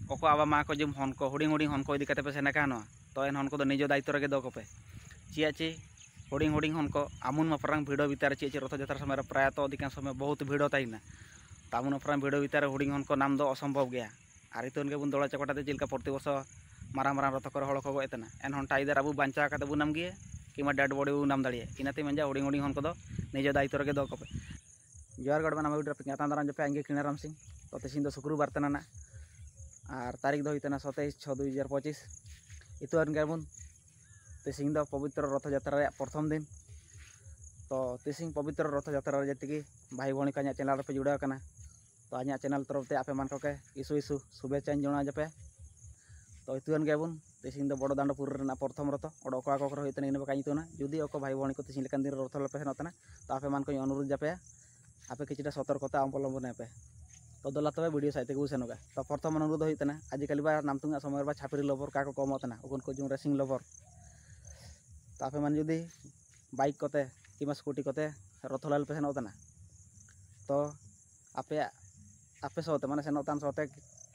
oko aba ma ko jum hon ko huding huding hon ko idi kate pe sena kano to en hon ko do nijo daitto rege do ko pe chia chi huding huding hon ko amun ma parang video bitar chi chi rotho jatra samay प्राय तो अधिकांश समय बहुत भिड़ो ताइना तामुन परम भिड़ो बितार हुडिंग हन को नाम दो असंभव गया आर इतन के बुन दौड़ा चकटाते चिलका प्रति वर्ष मारांग मारांग रथ कर हड़ को गएतना एनहन टाइदर अबु बांचा काते बुनाम गे किमा डेड बॉडी बु नाम दाड़िए इनाते मंजा हुडिंग हुडिंग हन को दो निज दायित्व रगे दो कपे जोहार गड़ बना वीडियो पे आता दारान जपे आंगे किनाराम सिंह तो तेसिन दो शुक्रवार तना और तारीख दो होइतना 27/6/2025 इतुआन गेबुन तेसिन दो पवित्र रथ यात्रा रे प्रथम दिन तो तेसिंग पवित्र रथ यात्रा रे जति भाई भौणी का चैनल पे जुड़ा करना तो आज चैनल तरफ ते आपे मान को के इशु इशु शुभेच्छा जोड़ा जपे तो इतुआन गेबुन तेसिंग दो बड़ दांडपुर रे प्रथम रथ ओडो को को होइतना इन बका इतुना जुदी ओको भाई भौणी को तेसिंग लेकान दिन रथ लपे नतना तो आपे मान को अनुरोध जपे आपे किछटा सतर्कता अवलंबन पे तो दला तबे वीडियो साइते को सेनोगा तो प्रथम अनुरोध होइतना आजिकल बा नामतुंगा समय बा छापरी लवर का को कमतना उगन को जुम रेसिंग लवर तो आपे मान जुदी बाइक कोते कि स्कूटी कोते रथ लाल पे सेनोतना तो आपे आपे सोते माने सेनोतान सोते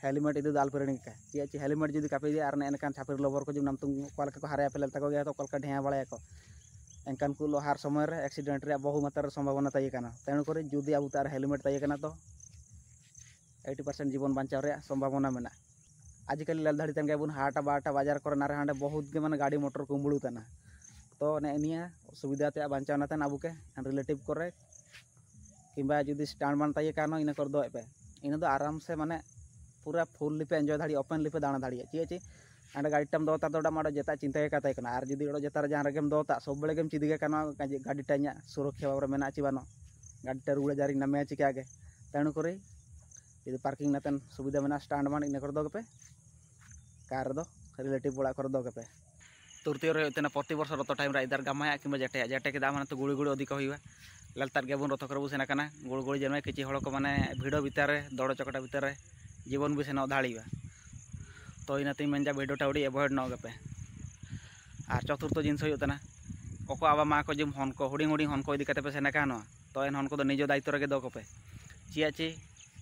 हेलमेट इदु दाल पेरणी का ची हेलमेट जुदी कापे दे आर एनकान छापरी लवर को जुम नामतुंग कोल का हारे पेल तको गया तो कोल का ढेया बळाया को एनकान को लोहार समय रे एक्सीडेंट रे बहु मात्रा संभावना ताई काना तेनु करे जुदी आबु तार हेलमेट ताई काना तो 80% जीवन बांचाव रे संभावना मेना आजिकल लाल धाड़ी तन गेबुन हाटा बाटा बाजार करे नारे हांडे बहुत गे माने गाड़ी मोटर कुंबळू तना तो ने निया सुविधा ते बांचाव नातन आबु के रिलेटिव करे किंबा जुदी स्टैंड मान ताई कानो इन कर दो पे इन दो आराम से माने पूरा फुल लिपे एंजॉय धाड़ी ओपन लिपे दाणा धाड़ी ची अंडे गाड़ी टम दो ता दोडा माडो जेता चिंता का ताई कना आर जुदी ओडो जेता जहां रेगेम दो ता सब बेले गेम चिदिगे कानो गाड़ी टाइया सुरक्षा बाबरे मेना ची बानो गाड़ी टा रुळे जारी नमे ची कागे तेनु करे यदि पार्किंग नातन सुविधा मेना स्टैंड मान इन कर दो पे कार दो रिलेटिव बड़ा कर दो पे तुरतियो रे तना प्रति वर्ष रथ टाइम रे इधर गामाया किंबा जेटे के दाम माने तो गुड़ी गुड़ी अधिक होइबा लालतार गेबुन रथ करबु सेना काना गुड़ गुड़ी जमे किछि हळ को माने भिडो भितर दौड़ चकटा भितर जीवन भी सेना धाड़ीबा तो इनाते मेंजा भिडियोटा उडी एवॉइड न गपे आर चतुर्थ जिनिस होइतना ओको आबा मा को जिम हन को हुडिंग हुडिंग हन को इदि कते पे सेना कानो तो एन हन को दो निजो दायित्व रगे दो कपे चिया ची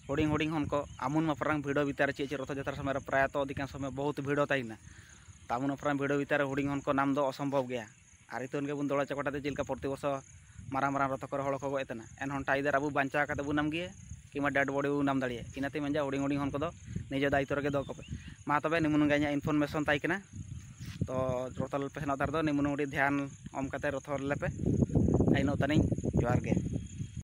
हुडिंग हुडिंग हन को आमुन मा परंग भिडो भितर ची रथ यात्रा समय प्राय तो अधिकांश समय बहुत भिडो ताइना तामुन परंग भिडो भितर हुडिंग हन को नाम दो असंभव गया आर इतन के बुन दौड़ा चकटाते चिलका प्रति वर्ष मारांग मारांग रथ कर हळ को गएतना एन हन टाइदर अबु बांचा काते बुनाम गे किमा डेड बॉडी बु नाम दाड़िए इनाते मंजा हुडिंग हुडिंग हन को दो निजो दायित्व रगे दो कपे मा तबे निमुन गाइया इनफॉरमेशन ताई कना तो रथ पे सेना दो निमुन उडी ध्यान ओम काते रथ लेपे आइनो तनिं जोहार गे।